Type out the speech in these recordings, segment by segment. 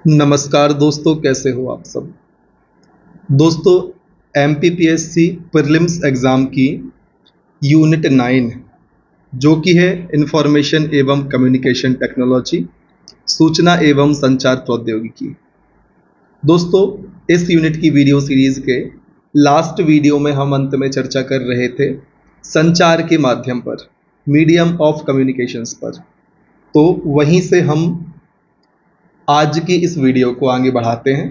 नमस्कार दोस्तों, कैसे हो आप सब। दोस्तों, एमपीपीएससी प्रीलिम्स एग्ज़ाम की यूनिट 9 जो कि है इंफॉर्मेशन एवं कम्युनिकेशन टेक्नोलॉजी, सूचना एवं संचार प्रौद्योगिकी। दोस्तों, इस यूनिट की वीडियो सीरीज़ के लास्ट वीडियो में हम अंत में चर्चा कर रहे थे संचार के माध्यम पर, मीडियम ऑफ कम्युनिकेशंस पर। तो वहीं से हम आज की इस वीडियो को आगे बढ़ाते हैं।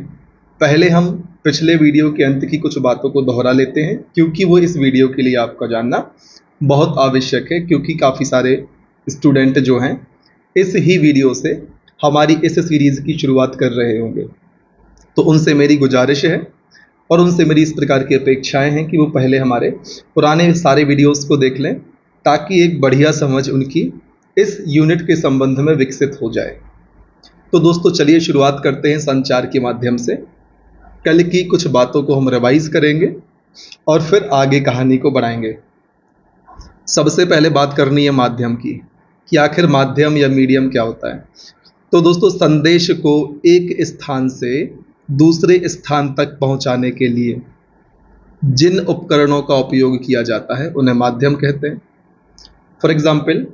पहले हम पिछले वीडियो के अंत की कुछ बातों को दोहरा लेते हैं, क्योंकि वो इस वीडियो के लिए आपका जानना बहुत आवश्यक है, क्योंकि काफ़ी सारे स्टूडेंट जो हैं इस ही वीडियो से हमारी इस सीरीज़ की शुरुआत कर रहे होंगे। तो उनसे मेरी गुजारिश है और उनसे मेरी इस प्रकार की अपेक्षाएं हैं कि वो पहले हमारे पुराने सारे वीडियोस को देख लें, ताकि एक बढ़िया समझ उनकी इस यूनिट के संबंध में विकसित हो जाए। तो दोस्तों, चलिए शुरुआत करते हैं संचार के माध्यम से। कल की कुछ बातों को हम रिवाइज करेंगे और फिर आगे कहानी को बढ़ाएंगे। सबसे पहले बात करनी है माध्यम की, कि आखिर माध्यम या मीडियम क्या होता है। तो दोस्तों, संदेश को एक स्थान से दूसरे स्थान तक पहुंचाने के लिए जिन उपकरणों का उपयोग किया जाता है उन्हें माध्यम कहते हैं। फॉर एग्जाम्पल,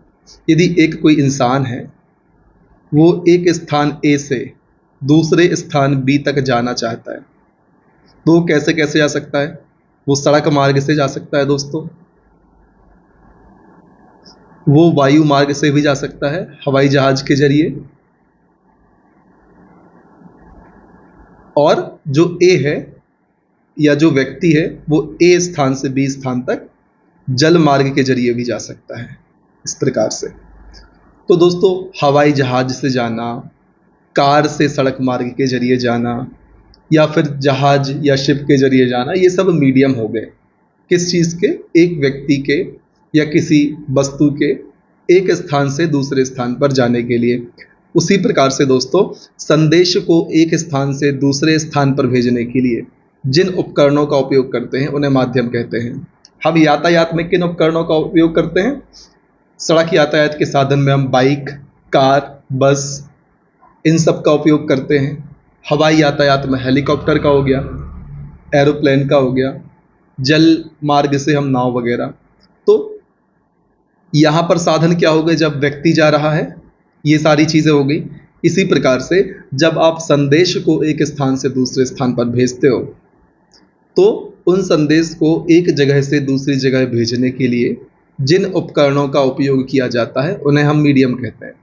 यदि एक कोई इंसान है, वो एक स्थान ए से दूसरे स्थान बी तक जाना चाहता है, तो वो कैसे कैसे जा सकता है। वो सड़क मार्ग से जा सकता है दोस्तों, वो वायु मार्ग से भी जा सकता है, हवाई जहाज के जरिए, और जो ए है या जो व्यक्ति है वो ए स्थान से बी स्थान तक जल मार्ग के जरिए भी जा सकता है, इस प्रकार से। तो दोस्तों, हवाई जहाज से जाना, कार से सड़क मार्ग के जरिए जाना, या फिर जहाज या शिप के जरिए जाना, ये सब मीडियम हो गए। किस चीज़ के? एक व्यक्ति के या किसी वस्तु के एक स्थान से दूसरे स्थान पर जाने के लिए। उसी प्रकार से दोस्तों, संदेश को एक स्थान से दूसरे स्थान पर भेजने के लिए जिन उपकरणों का उपयोग करते हैं उन्हें माध्यम कहते हैं। हम यातायात में किन उपकरणों का उपयोग करते हैं? सड़क यातायात के साधन में हम बाइक, कार, बस, इन सब का उपयोग करते हैं। हवाई यातायात में हेलीकॉप्टर का हो गया, एरोप्लेन का हो गया, जल मार्ग से हम नाव वगैरह। तो यहाँ पर साधन क्या हो गए? जब व्यक्ति जा रहा है, ये सारी चीज़ें हो गई। इसी प्रकार से जब आप संदेश को एक स्थान से दूसरे स्थान पर भेजते हो, तो उन संदेश को एक जगह से दूसरी जगह भेजने के लिए जिन उपकरणों का उपयोग किया जाता है उन्हें हम मीडियम कहते हैं।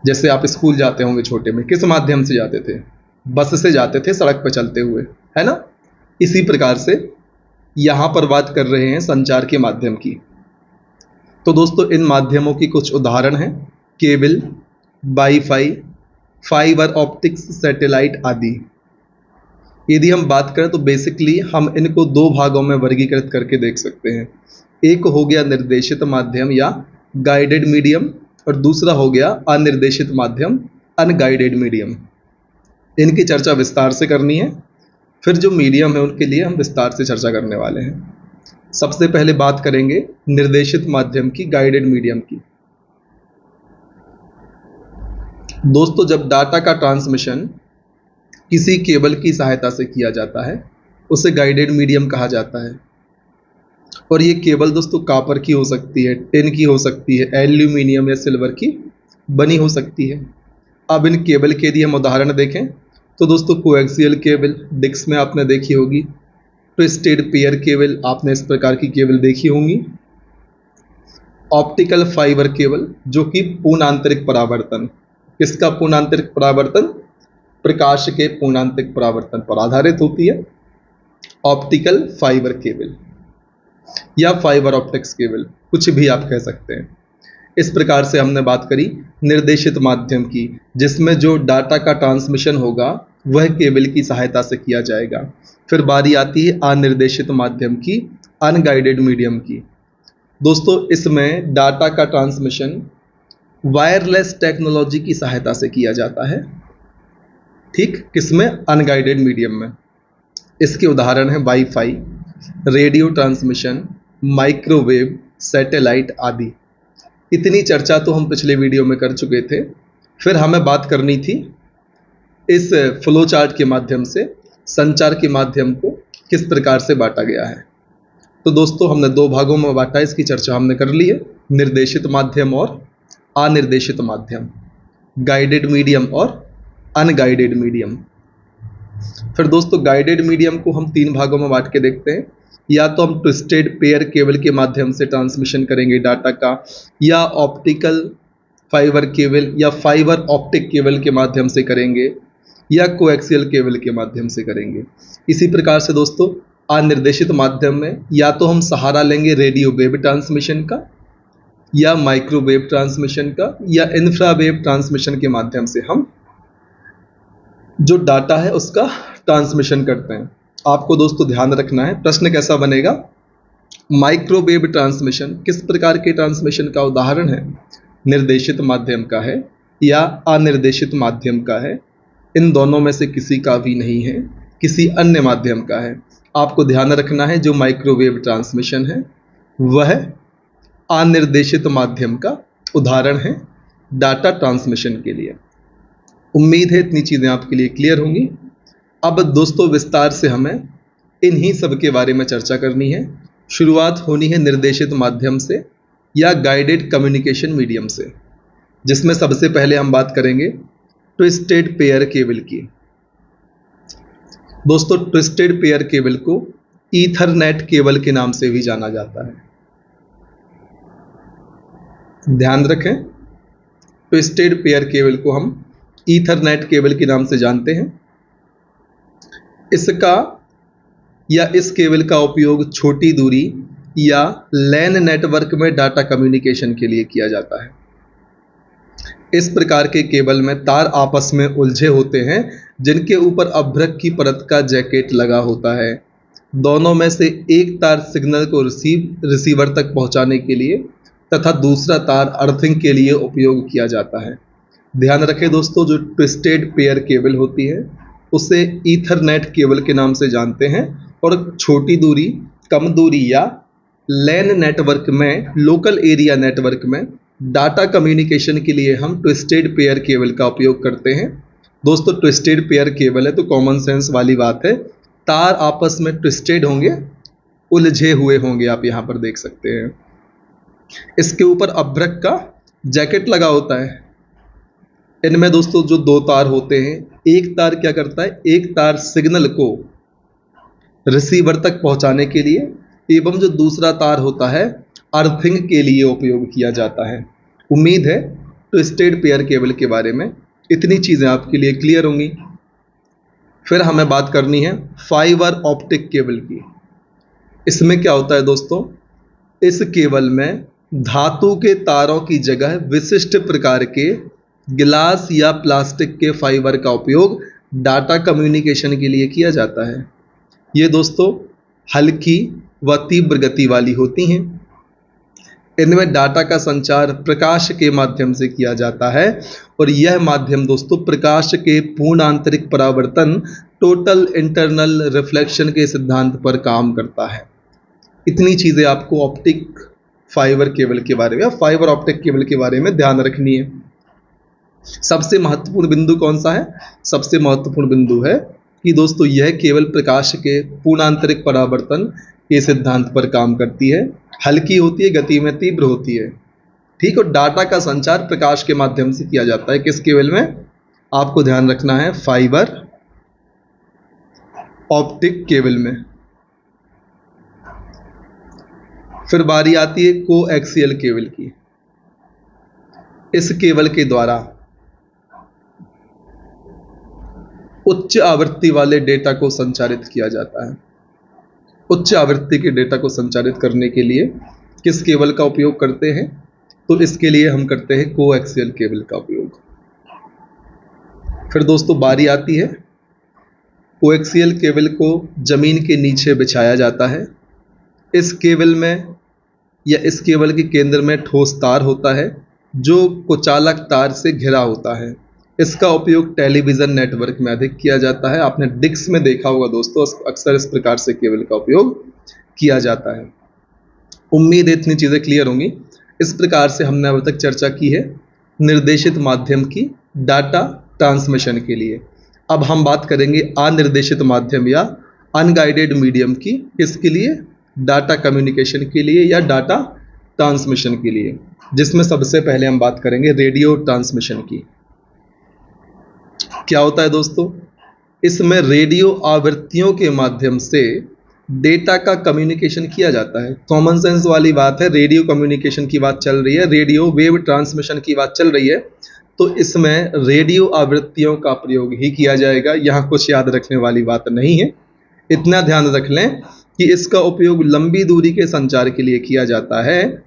जैसे आप स्कूल जाते होंगे छोटे में, किस माध्यम से जाते थे? बस से जाते थे, सड़क पर चलते हुए, है ना। इसी प्रकार से यहाँ पर बात कर रहे हैं संचार के माध्यम की। तो दोस्तों, इन माध्यमों की कुछ उदाहरण हैं cable, wifi, fibre optics, satellite आदि। यदि हम बात करें तो बेसिकली हम इनको दो भागों में वर्गीकृत करके देख सकते हैं। एक हो गया निर्देशित माध्यम या गाइडेड मीडियम, और दूसरा हो गया अनिर्देशित माध्यम, अनगाइडेड मीडियम। इनकी चर्चा विस्तार से करनी है, फिर जो मीडियम है उनके लिए हम विस्तार से चर्चा करने वाले हैं। सबसे पहले बात करेंगे निर्देशित माध्यम की, गाइडेड मीडियम की। दोस्तों, जब डाटा का ट्रांसमिशन किसी केबल की सहायता से किया जाता है उसे गाइडेड मीडियम कहा जाता है। और ये केबल दोस्तों कापर की हो सकती है, टिन की हो सकती है, एल्यूमिनियम या सिल्वर की बनी हो सकती है। अब इन केबल के यदि हम उदाहरण देखें तो दोस्तों, कोएक्सियल केबल डिस्क में आपने देखी होगी, ट्विस्टेड पेयर केबल आपने इस प्रकार की केबल देखी होंगी, ऑप्टिकल फाइबर केबल जो कि पूर्णांतरिक परावर्तन, किसका पूर्णांतरिक परावर्तन? प्रकाश के पूर्णांतरिक परावर्तन पर आधारित होती है, ऑप्टिकल फाइबर केबल या फाइबर ऑप्टिक्स केबल, कुछ भी आप कह सकते हैं। इस प्रकार से हमने बात करी निर्देशित माध्यम की, जिसमें जो डाटा का ट्रांसमिशन होगा वह केबल की सहायता से किया जाएगा। फिर बारी आती है अनिर्देशित माध्यम की, अनगाइडेड मीडियम की। दोस्तों, इसमें डाटा का ट्रांसमिशन वायरलेस टेक्नोलॉजी की सहायता से किया जाता है। ठीक, किसमें? अनगाइडेड मीडियम में। इसके उदाहरण हैं wifi, radio transmission, microwave, satellite आदि। इतनी चर्चा तो हम पिछले वीडियो में कर चुके थे। फिर हमें बात करनी थी इस फ्लो चार्ट के माध्यम से संचार के माध्यम को किस प्रकार से बांटा गया है। तो दोस्तों हमने दो भागों में बांटा, इसकी चर्चा हमने कर ली है, निर्देशित माध्यम और अनिर्देशित माध्यम, गाइडेड मीडियम और अनगाइडेड मीडियम। फिर दोस्तों गाइडेड मीडियम को हम तीन भागों में बांट के देखते हैं। या तो हम ट्विस्टेड पेयर केबल के माध्यम से ट्रांसमिशन करेंगे डाटा का, या ऑप्टिकल फाइबर केबल या फाइबर ऑप्टिक केबल के माध्यम से करेंगे, या कोएक्सियल केबल के माध्यम से करेंगे। इसी प्रकार से दोस्तों अनिर्देशित माध्यम में या तो हम सहारा लेंगे रेडियो वेव ट्रांसमिशन का, या माइक्रोवेव ट्रांसमिशन का, या इंफ्रावेव ट्रांसमिशन के माध्यम से हम जो डाटा है उसका ट्रांसमिशन करते हैं। आपको दोस्तों ध्यान रखना है, प्रश्न कैसा बनेगा, माइक्रोवेव ट्रांसमिशन किस प्रकार के ट्रांसमिशन का उदाहरण है, निर्देशित माध्यम का है या अनिर्देशित माध्यम का है, इन दोनों में से किसी का भी नहीं है, किसी अन्य माध्यम का है। आपको ध्यान रखना है जो माइक्रोवेव ट्रांसमिशन है वह अनिर्देशित माध्यम का उदाहरण है डाटा ट्रांसमिशन के लिए। उम्मीद है इतनी चीज़ें आपके लिए क्लियर होंगी। अब दोस्तों विस्तार से हमें इन्हीं सब के बारे में चर्चा करनी है। शुरुआत होनी है निर्देशित माध्यम से या गाइडेड कम्युनिकेशन मीडियम से, जिसमें सबसे पहले हम बात करेंगे ट्विस्टेड पेयर केबल की। दोस्तों ट्विस्टेड पेयर केबल को ईथरनेट केबल के नाम से भी जाना जाता है। ध्यान रखें, ट्विस्टेड पेयर केबल को हम ईथरनेट केबल के नाम से जानते हैं। इसका या इस केबल का उपयोग छोटी दूरी या लैन नेटवर्क में डाटा कम्युनिकेशन के लिए किया जाता है। इस प्रकार के केबल में तार आपस में उलझे होते हैं जिनके ऊपर अभ्रक की परत का जैकेट लगा होता है। दोनों में से एक तार सिग्नल को रिसीवर तक पहुंचाने के लिए तथा दूसरा तार अर्थिंग के लिए उपयोग किया जाता है। ध्यान रखें दोस्तों, जो ट्विस्टेड पेयर केबल होती है उसे ईथरनेट केबल के नाम से जानते हैं, और छोटी दूरी, कम दूरी या लैन नेटवर्क में, लोकल एरिया नेटवर्क में डाटा कम्युनिकेशन के लिए हम ट्विस्टेड पेयर केबल का उपयोग करते हैं। दोस्तों ट्विस्टेड पेयर केबल है तो कॉमन सेंस वाली बात है, तार आपस में ट्विस्टेड होंगे, उलझे हुए होंगे, आप यहाँ पर देख सकते हैं। इसके ऊपर अभ्रक का जैकेट लगा होता है। इनमें दोस्तों जो दो तार होते हैं, एक तार क्या करता है, एक तार सिग्नल को रिसीवर तक पहुंचाने के लिए, एवं जो दूसरा तार होता है अर्थिंग के लिए उपयोग किया जाता है। उम्मीद है ट्विस्टेड पेयर केबल के बारे में इतनी चीज़ें आपके लिए क्लियर होंगी। फिर हमें बात करनी है फाइबर ऑप्टिक केबल की। इसमें क्या होता है दोस्तों, इस केबल में धातु के तारों की जगह विशिष्ट प्रकार के गिलास या प्लास्टिक के फाइबर का उपयोग डाटा कम्युनिकेशन के लिए किया जाता है। ये दोस्तों हल्की व तीव्र गति वाली होती हैं। इनमें डाटा का संचार प्रकाश के माध्यम से किया जाता है, और यह माध्यम दोस्तों प्रकाश के पूर्ण आंतरिक परावर्तन, टोटल इंटरनल रिफ्लेक्शन के सिद्धांत पर काम करता है। इतनी चीज़ें आपको ऑप्टिक फाइबर केबल के बारे में, फाइबर ऑप्टिक केबल के बारे में ध्यान रखनी है। सबसे महत्वपूर्ण बिंदु कौन सा है, सबसे महत्वपूर्ण बिंदु है कि दोस्तों यह केवल प्रकाश के पूर्णांतरिक परावर्तन के सिद्धांत पर काम करती है, हल्की होती है, गति में तीव्र होती है, ठीक। और डाटा का संचार प्रकाश के माध्यम से किया जाता है। किस केबल में, आपको ध्यान रखना है, फाइबर ऑप्टिक केबल में। फिर बारी आती है कोएक्सियल केबल की। इस केबल के द्वारा उच्च आवृत्ति वाले डेटा को संचारित किया जाता है। उच्च आवृत्ति के डेटा को संचारित करने के लिए किस केबल का उपयोग करते हैं, तो इसके लिए हम करते हैं कोएक्सियल केबल का उपयोग। फिर दोस्तों बारी आती है, कोएक्सियल केबल को जमीन के नीचे बिछाया जाता है। इस केबल में या इस केबल के केंद्र में ठोस तार होता है जो कुचालक तार से घिरा होता है। इसका उपयोग टेलीविज़न नेटवर्क में अधिक किया जाता है। आपने डिक्स में देखा होगा दोस्तों, अक्सर इस प्रकार से केबल का उपयोग किया जाता है। उम्मीद है इतनी चीज़ें क्लियर होंगी। इस प्रकार से हमने अब तक चर्चा की है निर्देशित माध्यम की डाटा ट्रांसमिशन के लिए। अब हम बात करेंगे अनिर्देशित माध्यम या अनगाइडेड मीडियम की, किसके लिए? डाटा कम्युनिकेशन के लिए या डाटा ट्रांसमिशन के लिए, जिसमें सबसे पहले हम बात करेंगे रेडियो ट्रांसमिशन की। क्या होता है दोस्तों? इसमें रेडियो आवृत्तियों के माध्यम से डेटा का कम्युनिकेशन किया जाता है। कॉमन सेंस वाली बात है, रेडियो कम्युनिकेशन की बात चल रही है, रेडियो वेव ट्रांसमिशन की बात चल रही है, तो इसमें रेडियो आवृत्तियों का प्रयोग ही किया जाएगा। यहाँ कुछ याद रखने वाली बात नहीं है, इतना ध्यान रख लें कि इसका उपयोग लंबी दूरी के संचार के लिए किया जाता है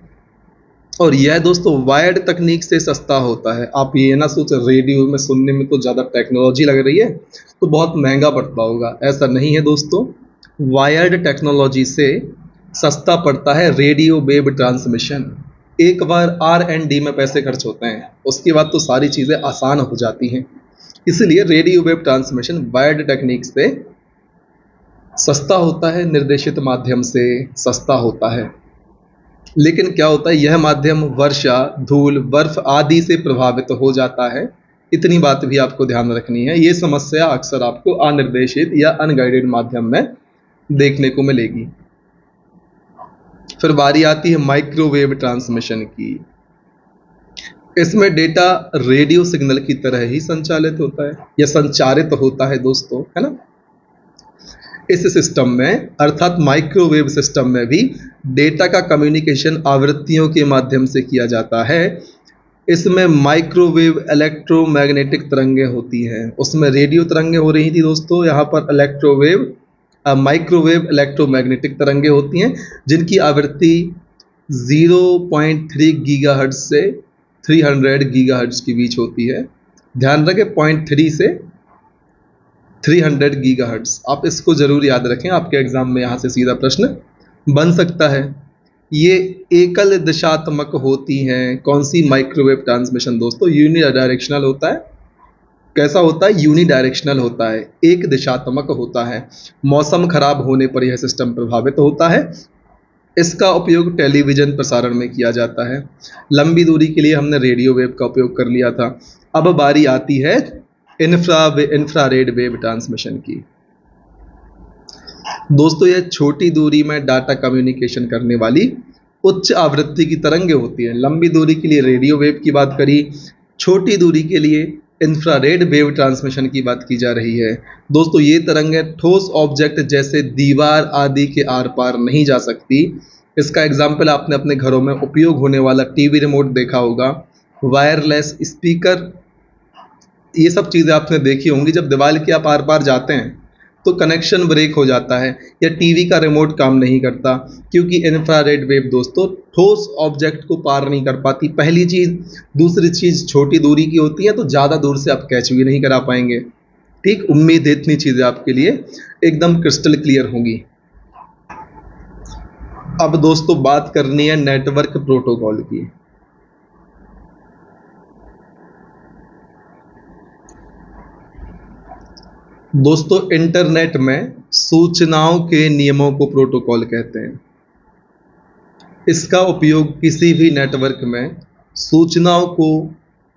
और यह दोस्तों वायर्ड तकनीक से सस्ता होता है। आप ये ना सोचें रेडियो में सुनने में तो ज़्यादा टेक्नोलॉजी लग रही है तो बहुत महंगा पड़ता होगा, ऐसा नहीं है दोस्तों। वायर्ड टेक्नोलॉजी से सस्ता पड़ता है रेडियो वेव ट्रांसमिशन। एक बार R&D में पैसे खर्च होते हैं, उसके बाद तो सारी चीज़ें आसान हो जाती हैं। इसलिए radio wave transmission wired technique से सस्ता होता है, निर्देशित माध्यम से सस्ता होता है। लेकिन क्या होता है, यह माध्यम वर्षा, धूल, बर्फ आदि से प्रभावित हो जाता है। इतनी बात भी आपको ध्यान रखनी है। ये समस्या अक्सर आपको अनिर्देशित या अनगाइडेड माध्यम में देखने को मिलेगी। फिर बारी आती है माइक्रोवेव ट्रांसमिशन की। इसमें डेटा रेडियो सिग्नल की तरह ही संचालित होता है या संचारित होता है दोस्तों, है ना। इस सिस्टम में अर्थात माइक्रोवेव सिस्टम में भी डेटा का कम्युनिकेशन आवृत्तियों के माध्यम से किया जाता है। इसमें माइक्रोवेव इलेक्ट्रोमैग्नेटिक तरंगें होती हैं, उसमें रेडियो तरंगें हो रही थी दोस्तों, यहाँ पर माइक्रोवेव इलेक्ट्रोमैग्नेटिक तरंगें होती हैं जिनकी आवृत्ति 0.3 गीगाहर्ट्ज से 300 गीगाहर्ट्ज के बीच होती है। ध्यान रखें 0.3 से 300 गीगाहर्ट्ज, आप इसको जरूर याद रखें, आपके एग्जाम में यहाँ से सीधा प्रश्न बन सकता है। ये एकल दिशात्मक होती हैं। कौन सी माइक्रोवेव ट्रांसमिशन दोस्तों? यूनिडायरेक्शनल होता है। कैसा होता है? यूनिडायरेक्शनल होता है, एक दिशात्मक होता है। मौसम खराब होने पर यह सिस्टम प्रभावित होता है। इसका उपयोग टेलीविजन प्रसारण में किया जाता है। लंबी दूरी के लिए हमने रेडियो वेव का उपयोग कर लिया था। अब बारी आती है इंफ्रारेड वेव ट्रांसमिशन की। दोस्तों यह छोटी दूरी में डाटा कम्युनिकेशन करने वाली उच्च आवृत्ति की तरंगें होती हैं। लंबी दूरी के लिए रेडियो वेव की बात करी, छोटी दूरी के लिए इंफ्रारेड वेव ट्रांसमिशन की बात की जा रही है। दोस्तों ये तरंगें ठोस ऑब्जेक्ट जैसे दीवार आदि के आर पार नहीं जा सकती। इसका एग्जाम्पल आपने अपने घरों में उपयोग होने वाला टीवी रिमोट देखा होगा, वायरलेस स्पीकर, ये सब चीज़ें आपने देखी होंगी। जब दीवार के आप आर पार जाते हैं तो कनेक्शन ब्रेक हो जाता है या टीवी का रिमोट काम नहीं करता, क्योंकि इंफ्रारेड वेव दोस्तों ठोस ऑब्जेक्ट को पार नहीं कर पाती, पहली चीज़। दूसरी चीज़ छोटी दूरी की होती है तो ज़्यादा दूर से आप कैच भी नहीं करा पाएंगे। ठीक, उम्मीद है इतनी चीज़ें आपके लिए एकदम क्रिस्टल क्लियर होंगी। अब दोस्तों बात करनी है नेटवर्क प्रोटोकॉल की। दोस्तों इंटरनेट में सूचनाओं के नियमों को प्रोटोकॉल कहते हैं। इसका उपयोग किसी भी नेटवर्क में सूचनाओं को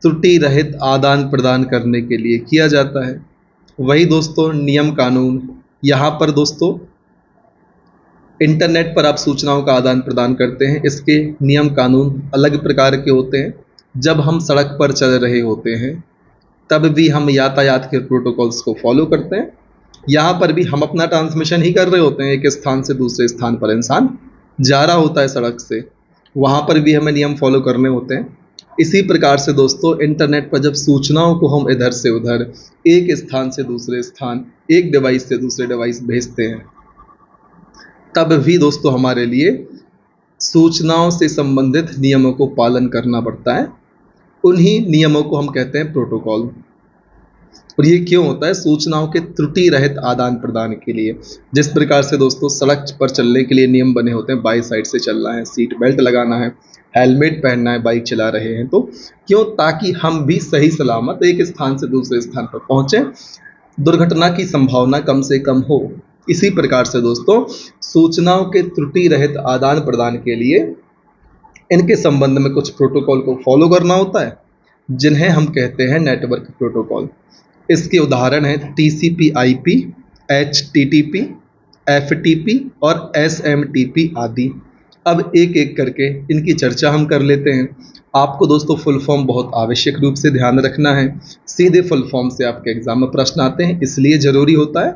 त्रुटि रहित आदान प्रदान करने के लिए किया जाता है। वही दोस्तों नियम कानून, यहाँ पर दोस्तों इंटरनेट पर आप सूचनाओं का आदान प्रदान करते हैं, इसके नियम कानून अलग प्रकार के होते हैं। जब हम सड़क पर चल रहे होते हैं तब भी हम यातायात के प्रोटोकॉल्स को फॉलो करते हैं। यहाँ पर भी हम अपना ट्रांसमिशन ही कर रहे होते हैं, एक स्थान से दूसरे स्थान पर इंसान जा रहा होता है सड़क से, वहाँ पर भी हमें नियम फॉलो करने होते हैं। इसी प्रकार से दोस्तों इंटरनेट पर जब सूचनाओं को हम इधर से उधर, एक स्थान से दूसरे स्थान, एक डिवाइस से दूसरे डिवाइस भेजते हैं, तब भी दोस्तों हमारे लिए सूचनाओं से संबंधित नियमों को पालन करना पड़ता है। उन्हीं नियमों को हम कहते हैं प्रोटोकॉल। और ये क्यों होता है? सूचनाओं के त्रुटि रहित आदान प्रदान के लिए। जिस प्रकार से दोस्तों सड़क पर चलने के लिए नियम बने होते हैं, बाई साइड से चलना है, सीट बेल्ट लगाना है, हेलमेट पहनना है, बाइक चला रहे हैं तो क्यों? ताकि हम भी सही सलामत एक स्थान से दूसरे स्थान पर पहुंचे, दुर्घटना की संभावना कम से कम हो। इसी प्रकार से दोस्तों सूचनाओं के त्रुटि रहित आदान प्रदान के लिए इनके संबंध में कुछ प्रोटोकॉल को फॉलो करना होता है, जिन्हें हम कहते हैं नेटवर्क प्रोटोकॉल। इसके उदाहरण हैं TCP/IP, HTTP, FTP और SMTP आदि। अब एक एक करके इनकी चर्चा हम कर लेते हैं। आपको दोस्तों फुल फॉर्म बहुत आवश्यक रूप से ध्यान रखना है। सीधे फुल फॉर्म से आपके एग्जाम में प्रश्न आते हैं, इसलिए ज़रूरी होता है,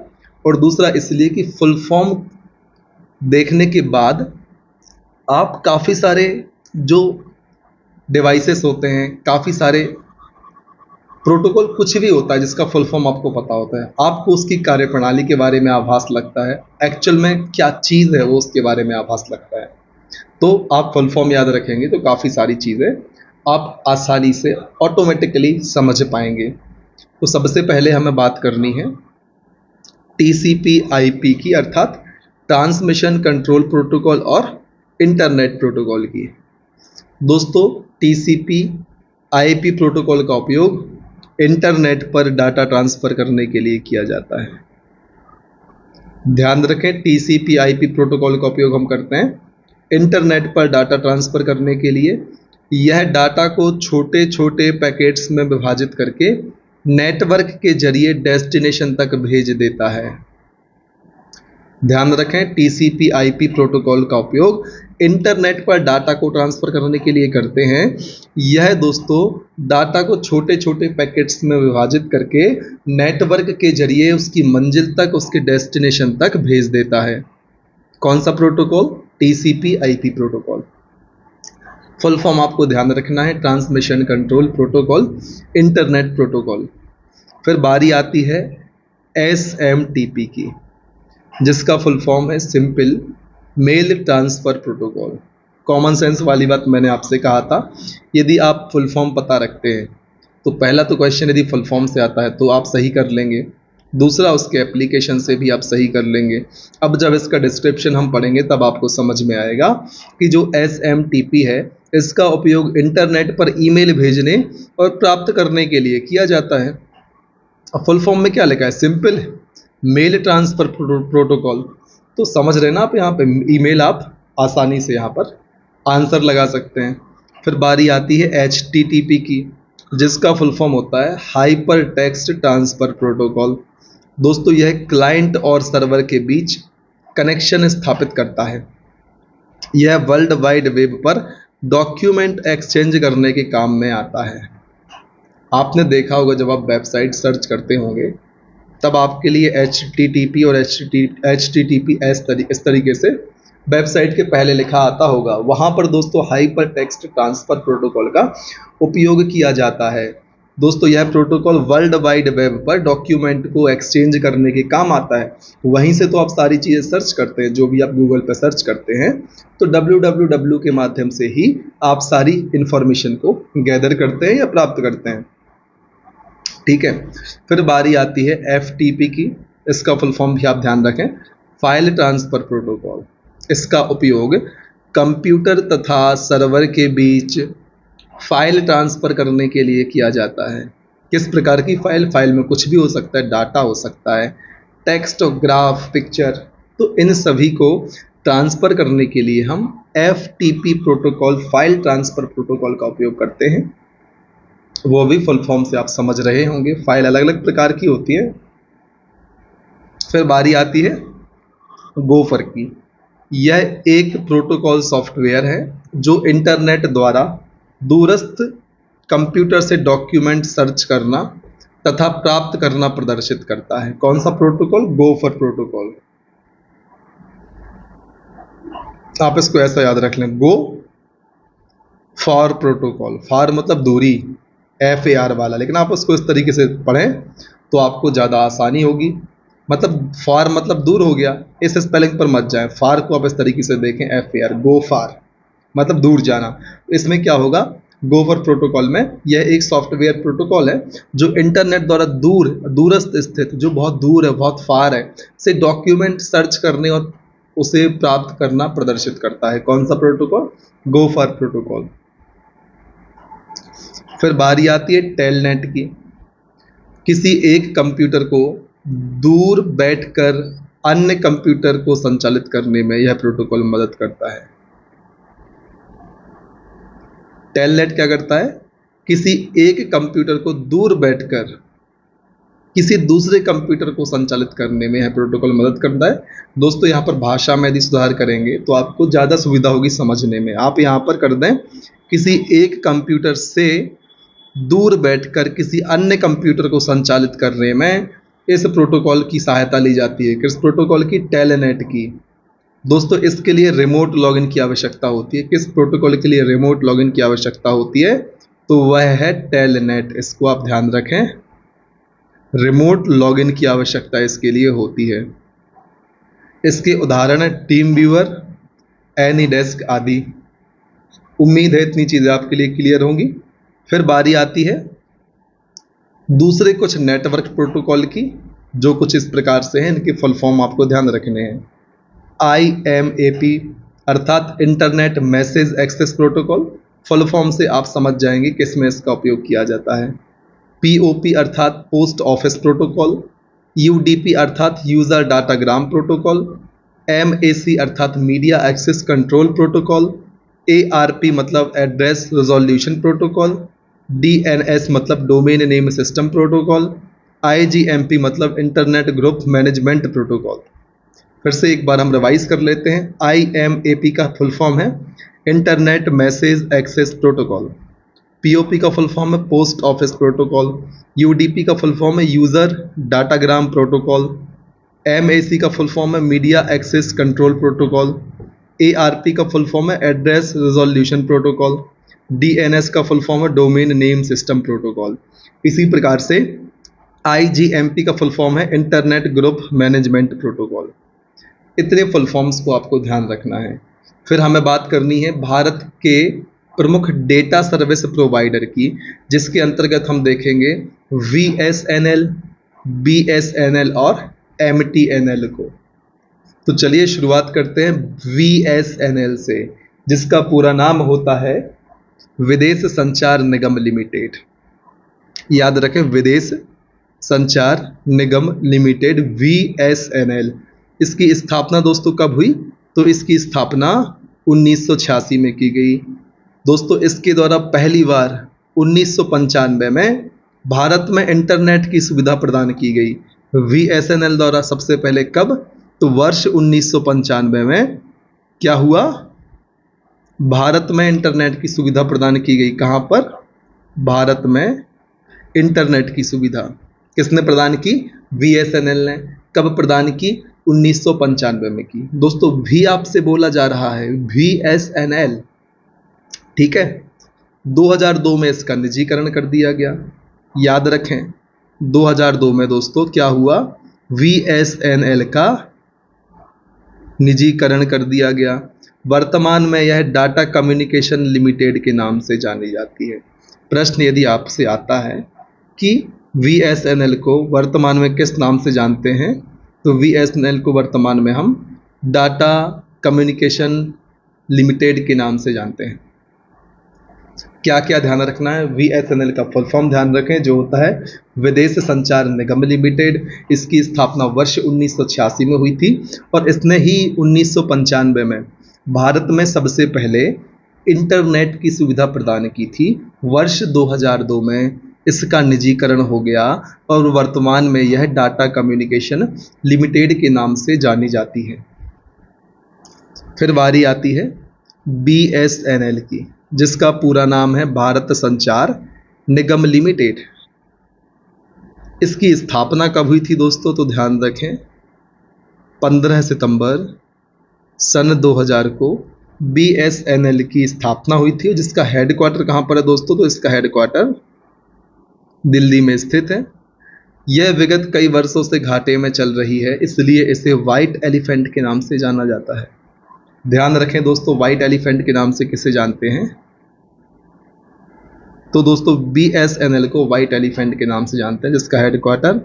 और दूसरा इसलिए कि फुल फॉर्म देखने के बाद आप काफ़ी सारे जो डिवाइसेस होते हैं, काफ़ी सारे प्रोटोकॉल, कुछ भी होता है जिसका फुल फॉर्म आपको पता होता है, आपको उसकी कार्यप्रणाली के बारे में आभास लगता है, एक्चुअल में क्या चीज़ है वो उसके बारे में आभास लगता है। तो आप फुल फॉर्म याद रखेंगे तो काफ़ी सारी चीज़ें आप आसानी से ऑटोमेटिकली समझ पाएंगे। तो सबसे पहले हमें बात करनी है TCP/IP की, अर्थात ट्रांसमिशन कंट्रोल प्रोटोकॉल और इंटरनेट प्रोटोकॉल की। दोस्तों TCP/IP प्रोटोकॉल का उपयोग इंटरनेट पर डाटा ट्रांसफ़र करने के लिए किया जाता है। ध्यान रखें, TCP/IP प्रोटोकॉल का उपयोग हम करते हैं इंटरनेट पर डाटा ट्रांसफ़र करने के लिए। यह डाटा को छोटे छोटे पैकेट्स में विभाजित करके नेटवर्क के जरिए डेस्टिनेशन तक भेज देता है। ध्यान रखें, TCP/IP प्रोटोकॉल का उपयोग इंटरनेट पर डाटा को ट्रांसफ़र करने के लिए करते हैं। यह दोस्तों डाटा को छोटे छोटे पैकेट्स में विभाजित करके नेटवर्क के जरिए उसकी मंजिल तक, उसके डेस्टिनेशन तक भेज देता है। कौन सा protocol? TCP/IP protocol. Full form आपको ध्यान रखना है, transmission control protocol, internet protocol. फिर बारी आती है SMTP की, जिसका फुल फॉर्म है simple mail transfer protocol. Common sense वाली बात मैंने आपसे कहा था, यदि आप फुल फॉर्म पता रखते हैं तो पहला तो क्वेश्चन यदि फुल फॉर्म से आता है तो आप सही कर लेंगे, दूसरा उसके एप्लीकेशन से भी आप सही कर लेंगे। अब जब इसका डिस्क्रिप्शन हम पढ़ेंगे तब आपको समझ में आएगा कि जो SMTP है इसका उपयोग इंटरनेट पर ईमेल भेजने और प्राप्त करने के लिए किया जाता है। अब फुल फॉर्म में क्या लिखा है? Simple mail transfer protocol. तो समझ रहे ना आप, यहाँ पे ईमेल आप आसानी से यहाँ पर आंसर लगा सकते हैं। फिर बारी आती है HTTP की, जिसका फुल फॉर्म होता है हाइपर टेक्स्ट ट्रांसफ़र प्रोटोकॉल। दोस्तों यह क्लाइंट और सर्वर के बीच कनेक्शन स्थापित करता है। यह वर्ल्ड वाइड वेब पर डॉक्यूमेंट एक्सचेंज करने के काम में आता है। आपने देखा होगा जब आप वेबसाइट सर्च करते होंगे तब आपके लिए HTTP और HTTPS इस तरीके से वेबसाइट के पहले लिखा आता होगा। वहाँ पर दोस्तों हाइपर टेक्स्ट ट्रांसफ़र प्रोटोकॉल का उपयोग किया जाता है। दोस्तों यह प्रोटोकॉल वर्ल्ड वाइड वेब पर डॉक्यूमेंट को एक्सचेंज करने के काम आता है। वहीं से तो आप सारी चीज़ें सर्च करते हैं, जो भी आप गूगल पर सर्च करते हैं तो www के माध्यम से ही आप सारी इन्फॉर्मेशन को गैदर करते हैं या प्राप्त करते हैं। ठीक है, फिर बारी आती है FTP की। इसका फुल फॉर्म भी आप ध्यान रखें, फाइल ट्रांसफ़र प्रोटोकॉल। इसका उपयोग कंप्यूटर तथा सर्वर के बीच फाइल ट्रांसफ़र करने के लिए किया जाता है। किस प्रकार की फाइल? फाइल में कुछ भी हो सकता है, डाटा हो सकता है, टेक्स्ट, ग्राफ, पिक्चर, तो इन सभी को ट्रांसफ़र करने के लिए हम FTP protocol, file transfer protocol का उपयोग करते हैं। वो भी फुल फॉर्म से आप समझ रहे होंगे, फाइल अलग अलग प्रकार की होती है। फिर बारी आती है गोफर की। यह एक प्रोटोकॉल सॉफ्टवेयर है जो इंटरनेट द्वारा दूरस्थ कंप्यूटर से डॉक्यूमेंट सर्च करना तथा प्राप्त करना प्रदर्शित करता है। कौन सा प्रोटोकॉल? Gopher protocol. आप इसको ऐसा याद रख लें, गो फॉर प्रोटोकॉल। फॉर मतलब दूरी, FAR वाला, लेकिन आप उसको इस तरीके से पढ़ें तो आपको ज़्यादा आसानी होगी। मतलब फार मतलब दूर हो गया, इस स्पेलिंग पर मत जाएं। फार को आप इस तरीके से देखें, FAR, गो फार मतलब दूर जाना। इसमें क्या होगा? गोफर प्रोटोकॉल में यह एक सॉफ्टवेयर प्रोटोकॉल है जो इंटरनेट द्वारा दूरस्थ स्थित, जो बहुत दूर है, बहुत फार है, से डॉक्यूमेंट सर्च करने और उसे प्राप्त करना प्रदर्शित करता है। कौन सा प्रोटोकॉल? Gopher protocol. फिर बारी आती है टेलनेट की। किसी एक कंप्यूटर को दूर बैठकर अन्य कंप्यूटर को संचालित करने में यह प्रोटोकॉल मदद करता है। टेलनेट क्या करता है? किसी एक कंप्यूटर को दूर बैठकर किसी दूसरे कंप्यूटर को संचालित करने में यह प्रोटोकॉल मदद करता है। दोस्तों यहाँ पर भाषा में यदि सुधार करेंगे तो आपको ज़्यादा सुविधा होगी समझने में। आप यहाँ पर कर दें किसी एक कंप्यूटर से दूर बैठकर किसी अन्य कंप्यूटर को संचालित करने में इस प्रोटोकॉल की सहायता ली जाती है। किस प्रोटोकॉल की? टेलनेट की। दोस्तों इसके लिए रिमोट लॉगिन की आवश्यकता होती है। किस प्रोटोकॉल के लिए रिमोट लॉगिन की आवश्यकता होती है? तो वह है टेलनेट। इसको आप ध्यान रखें, रिमोट लॉगिन की आवश्यकता इसके लिए होती है। इसके उदाहरण हैं टीम व्यूअर, एनीडेस्क आदि। उम्मीद है इतनी चीज़ें आपके लिए क्लियर होंगी। फिर बारी आती है दूसरे कुछ नेटवर्क प्रोटोकॉल की, जो कुछ इस प्रकार से हैं। इनके फुल फॉर्म आपको ध्यान रखने हैं। IMAP अर्थात internet message access protocol. Full form से आप समझ जाएंगे किस में इसका उपयोग किया जाता है। POP अर्थात पोस्ट ऑफिस प्रोटोकॉल। UDP अर्थात यूज़र डाटाग्राम प्रोटोकॉल। MAC अर्थात media access control protocol. ARP मतलब एड्रेस रिजोल्यूशन प्रोटोकॉल। DNS मतलब domain name system protocol. IGMP मतलब इंटरनेट ग्रुप मैनेजमेंट प्रोटोकॉल। फिर से एक बार हम रिवाइज कर लेते हैं। IMAP का फुल फॉर्म है internet message access protocol. POP का फुल फॉर्म है पोस्ट ऑफिस प्रोटोकॉल। UDP का फुल फॉर्म है यूज़र डाटाग्राम प्रोटोकॉल। MAC का फुल फॉर्म है media access control protocol. ARP का फुल फॉर्म है एड्रेस रिजोल्यूशन प्रोटोकॉल। DNS का फुल फॉर्म है डोमेन नेम सिस्टम प्रोटोकॉल। इसी प्रकार से IGMP का फुल फॉर्म है इंटरनेट ग्रुप मैनेजमेंट प्रोटोकॉल। इतने फुल फॉर्म्स को आपको ध्यान रखना है। फिर हमें बात करनी है भारत के प्रमुख डेटा सर्विस प्रोवाइडर की, जिसके अंतर्गत हम देखेंगे VSNL, BSNL और MTNL को। तो चलिए शुरुआत करते हैं VSNL से, जिसका पूरा नाम होता है विदेश संचार निगम लिमिटेड। याद रखें, विदेश संचार निगम लिमिटेड VSNL। इसकी स्थापना दोस्तों कब हुई? तो इसकी स्थापना 1986 में की गई। दोस्तों इसके द्वारा पहली बार 1995 में भारत में इंटरनेट की सुविधा प्रदान की गई। VSNL द्वारा सबसे पहले कब? तो वर्ष 1995 में क्या हुआ? भारत में इंटरनेट की सुविधा प्रदान की गई। कहाँ पर? भारत में इंटरनेट की सुविधा किसने प्रदान की? VSNL ने। कब प्रदान की? 1995 में की। दोस्तों भी आपसे बोला जा रहा है VSNL, ठीक है। 2002 में इसका निजीकरण कर दिया गया। याद रखें 2002 में दोस्तों क्या हुआ? VSNL का निजीकरण कर दिया गया। वर्तमान में यह डाटा कम्युनिकेशन लिमिटेड के नाम से जानी जाती है। प्रश्न यदि आपसे आता है कि VSNL को वर्तमान में किस नाम से जानते हैं, तो VSNL को वर्तमान में हम डाटा कम्युनिकेशन लिमिटेड के नाम से जानते हैं। क्या क्या ध्यान रखना है? VSNL का फुल फॉर्म ध्यान रखें, जो होता है विदेश संचार निगम लिमिटेड। इसकी स्थापना वर्ष 1986 में हुई थी और इसने ही 1995 में भारत में सबसे पहले इंटरनेट की सुविधा प्रदान की थी। वर्ष 2002 में इसका निजीकरण हो गया और वर्तमान में यह डाटा कम्युनिकेशन लिमिटेड के नाम से जानी जाती है। फिर बारी आती है BSNL की, जिसका पूरा नाम है भारत संचार निगम लिमिटेड। इसकी स्थापना कब हुई थी दोस्तों? तो ध्यान रखें 15 सितंबर सन 2000 को BSNL की स्थापना हुई थी। जिसका हेडक्वार्टर कहाँ पर है दोस्तों? तो इसका हेडक्वार्टर दिल्ली में स्थित है। यह विगत कई वर्षों से घाटे में चल रही है, इसलिए इसे व्हाइट एलिफेंट के नाम से जाना जाता है। ध्यान रखें दोस्तों, व्हाइट एलिफेंट के नाम से किसे जानते हैं? तो दोस्तों BSNL को व्हाइट एलिफेंट के नाम से जानते हैं, जिसका हेडक्वार्टर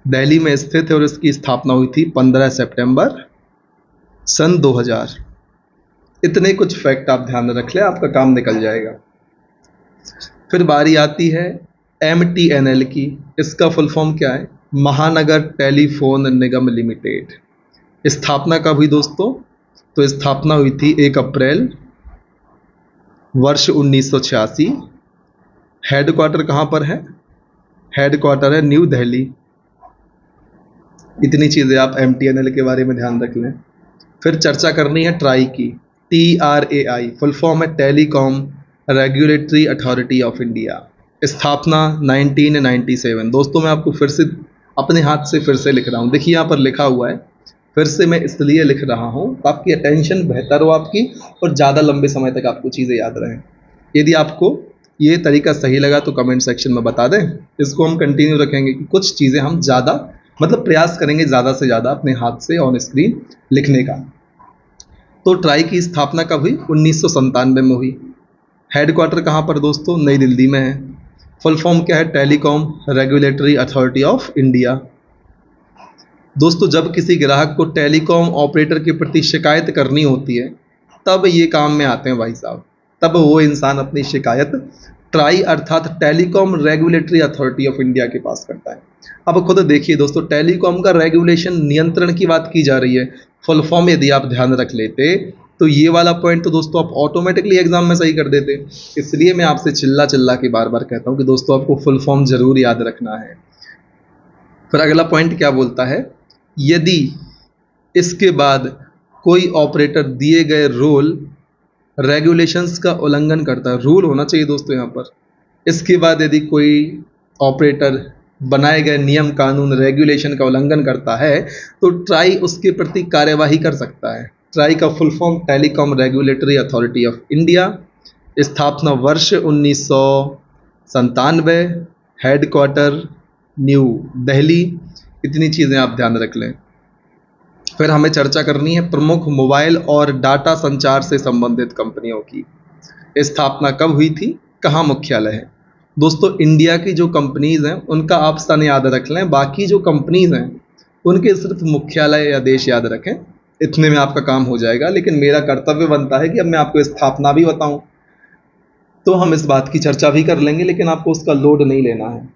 दिल्ली में स्थित है और इसकी स्थापना हुई थी 15 सितंबर सन 2000। इतने कुछ फैक्ट आप ध्यान रख लें, आपका काम निकल जाएगा। फिर बारी आती है MTNL की। इसका फुल फॉर्म क्या है? महानगर टेलीफोन निगम लिमिटेड। स्थापना कब हुई दोस्तों? तो स्थापना हुई थी 1 अप्रैल वर्ष 1986। हेडक्वार्टर कहाँ पर है? हेडक्वार्टर है न्यू दिल्ली। इतनी चीज़ें आप MTNL के बारे में ध्यान रख लें। फिर चर्चा करनी है ट्राई की, TRAI फुल फॉर्म है telecom regulatory authority of India, स्थापना 1997। दोस्तों मैं आपको फिर से अपने हाथ से फिर से लिख रहा हूँ, देखिए यहाँ पर लिखा हुआ है, फिर से मैं इसलिए लिख रहा हूँ आपकी अटेंशन बेहतर हो आपकी और ज़्यादा लंबे समय तक आपको चीज़ें याद रहें। यदि आपको ये तरीका सही लगा तो कमेंट सेक्शन में बता दें, इसको हम कंटिन्यू रखेंगे कि कुछ चीज़ें हम ज़्यादा मतलब प्रयास करेंगे ज़्यादा से ज़्यादा अपने हाथ से ऑन स्क्रीन लिखने का। तो ट्राई की स्थापना कब हुई? 1997 में हुई। हेडक्वार्टर कहाँ पर दोस्तों? नई दिल्ली में है। फुल फॉर्म क्या है? Telecom regulatory authority of India. दोस्तों जब किसी ग्राहक को टेलीकॉम ऑपरेटर के प्रति शिकायत करनी होती है तब ये काम में आते हैं भाई साहब, तब वो इंसान अपनी शिकायत ट्राई अर्थात telecom regulatory authority of India के पास करता है। अब खुद देखिए दोस्तों, टेलीकॉम का रेगुलेशन नियंत्रण की बात की जा रही है, फुल फॉर्म यदि आप ध्यान रख लेते तो ये वाला पॉइंट तो दोस्तों आप ऑटोमेटिकली एग्जाम में सही कर देते। इसलिए मैं आपसे चिल्ला चिल्ला के बार बार कहता हूँ कि दोस्तों आपको फुल फॉर्म जरूर याद रखना है। फिर अगला पॉइंट क्या बोलता है? यदि इसके बाद कोई ऑपरेटर दिए गए रोल रेगुलेशंस का उल्लंघन करता है, रूल होना चाहिए दोस्तों यहाँ पर, इसके बाद यदि कोई ऑपरेटर बनाए गए नियम कानून रेगुलेशन का उल्लंघन करता है तो ट्राई उसके प्रति कार्यवाही कर सकता है। ट्राई का full form telecom regulatory authority of India, स्थापना वर्ष 1997, हेडक्वार्टर न्यू दिल्ली। इतनी चीज़ें आप ध्यान रख लें। फिर हमें चर्चा करनी है प्रमुख मोबाइल और डाटा संचार से संबंधित कंपनियों की। स्थापना कब हुई थी? कहाँ मुख्यालय है? दोस्तों इंडिया की जो कंपनीज हैं उनका आप सन याद रख लें, बाकी जो कंपनीज हैं उनके सिर्फ मुख्यालय या देश याद रखें, इतने में आपका काम हो जाएगा। लेकिन मेरा कर्तव्य बनता है कि अब मैं आपको स्थापना भी बताऊं, तो हम इस बात की चर्चा भी कर लेंगे, लेकिन आपको उसका लोड नहीं लेना है।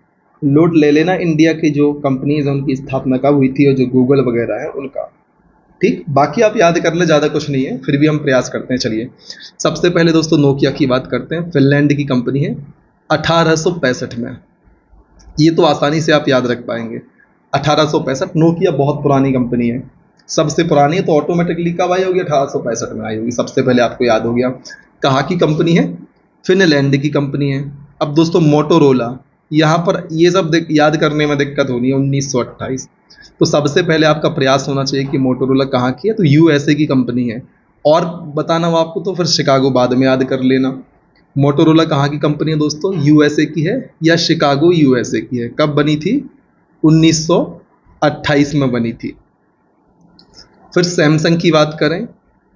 लोड ले लेना इंडिया की जो कंपनीज हैं उनकी स्थापना कब हुई थी और जो गूगल वगैरह है उनका, ठीक। बाकी आप याद कर ले, ज़्यादा कुछ नहीं है, फिर भी हम प्रयास करते हैं। चलिए सबसे पहले दोस्तों नोकिया की बात करते हैं। फिनलैंड की कंपनी है, 1865 में। ये तो आसानी से आप याद रख पाएंगे, 1865। नोकिया बहुत पुरानी कंपनी है, सबसे पुरानी है, तो ऑटोमेटिकली कब आई होगी? 1865 में आई होगी। सबसे पहले आपको याद हो गया। कहाँ की कंपनी है? फिनलैंड की कंपनी है। अब दोस्तों मोटोरोला, यहाँ पर ये सब याद करने में दिक्कत होनी है, 1928। तो सबसे पहले आपका प्रयास होना चाहिए कि मोटोरोला कहाँ की है, तो USA की कंपनी है। और बताना हो आपको तो फिर शिकागो बाद में याद कर लेना। मोटोरोला कहाँ की कंपनी है दोस्तों? USA की है या शिकागो USA की है। कब बनी थी? 1928 में बनी थी। फिर सैमसंग की बात करें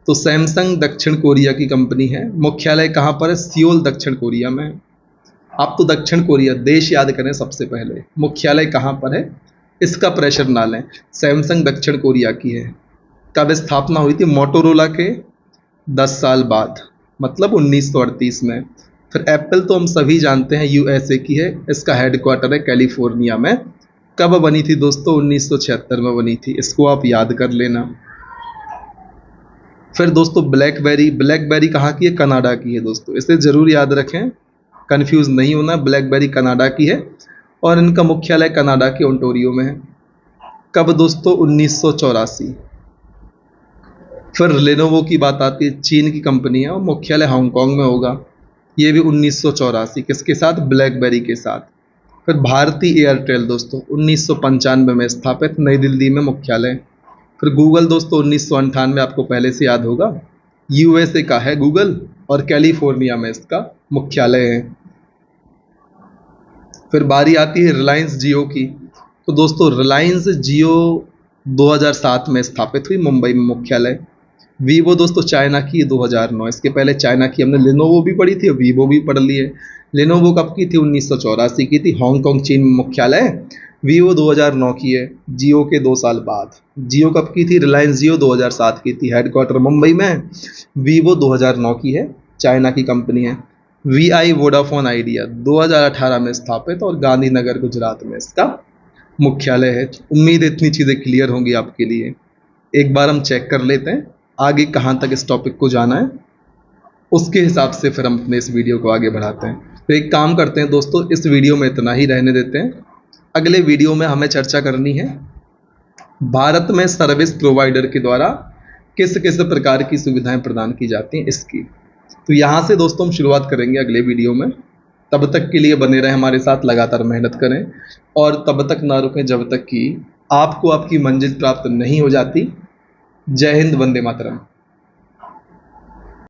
तो सैमसंग दक्षिण कोरिया की कंपनी है। मुख्यालय कहाँ पर है? सियोल दक्षिण कोरिया में। आप तो दक्षिण कोरिया देश याद करें सबसे पहले, मुख्यालय कहाँ पर है इसका प्रेशर ना लें। सैमसंग दक्षिण कोरिया की है। कब स्थापना हुई थी? मोटोरोला के 10 साल बाद, मतलब 1938 में। फिर एप्पल तो हम सभी जानते हैं USA की है, इसका हेडक्वार्टर है कैलिफोर्निया में। कब बनी थी दोस्तों? 1976 में बनी थी, इसको आप याद कर लेना। फिर दोस्तों ब्लैकबेरी कहाँ की है? कनाडा की है दोस्तों, इसे जरूर याद रखें, कंफ्यूज नहीं होना। ब्लैकबेरी कनाडा की है और इनका मुख्यालय कनाडा के ओंटारियो में है। कब दोस्तों? 1984। फिर लेनोवो की बात आती है, चीन की कंपनी है और मुख्यालय हांगकांग में होगा। ये भी 1984, किसके साथ? ब्लैकबेरी के साथ। फिर भारती एयरटेल दोस्तों 1995 में स्थापित, नई दिल्ली में मुख्यालय। फिर गूगल दोस्तों 1998, आपको पहले से याद होगा, USA का है गूगल और कैलिफोर्निया में इसका मुख्यालय है। फिर बारी आती है रिलायंस जियो की। तो दोस्तों रिलायंस जियो 2007 में स्थापित हुई, मुंबई में मुख्यालय। वीवो दोस्तों चाइना की 2009, इसके पहले चाइना की हमने लेनोवो भी पढ़ी थी और वीवो भी पढ़ ली है। लेनोवो कब की थी? 1984 की थी, हांगकांग चीन में मुख्यालय। वीवो 2009 की है, जियो के 2 साल बाद। जियो कब की थी? रिलायंस जियो 2007 की थी, हेडक्वार्टर मुंबई में। वीवो 2009 की है, चाइना की कंपनी है। VI वोडाफोन आइडिया 2018 में स्थापित और गांधीनगर गुजरात में इसका मुख्यालय है। उम्मीद है इतनी चीज़ें क्लियर होंगी आपके लिए। एक बार हम चेक कर लेते हैं आगे कहाँ तक इस टॉपिक को जाना है, उसके हिसाब से फिर हम अपने इस वीडियो को आगे बढ़ाते हैं। तो एक काम करते हैं दोस्तों, इस वीडियो में इतना ही रहने देते हैं। अगले वीडियो में हमें चर्चा करनी है भारत में सर्विस प्रोवाइडर के द्वारा किस किस प्रकार की सुविधाएं प्रदान की जाती हैं इसकी। तो यहाँ से दोस्तों हम शुरुआत करेंगे अगले वीडियो में। तब तक के लिए बने रहें हमारे साथ, लगातार मेहनत करें और तब तक ना रुकें जब तक कि आपको आपकी मंजिल प्राप्त नहीं हो जाती। जय हिंद, वंदे मातरम।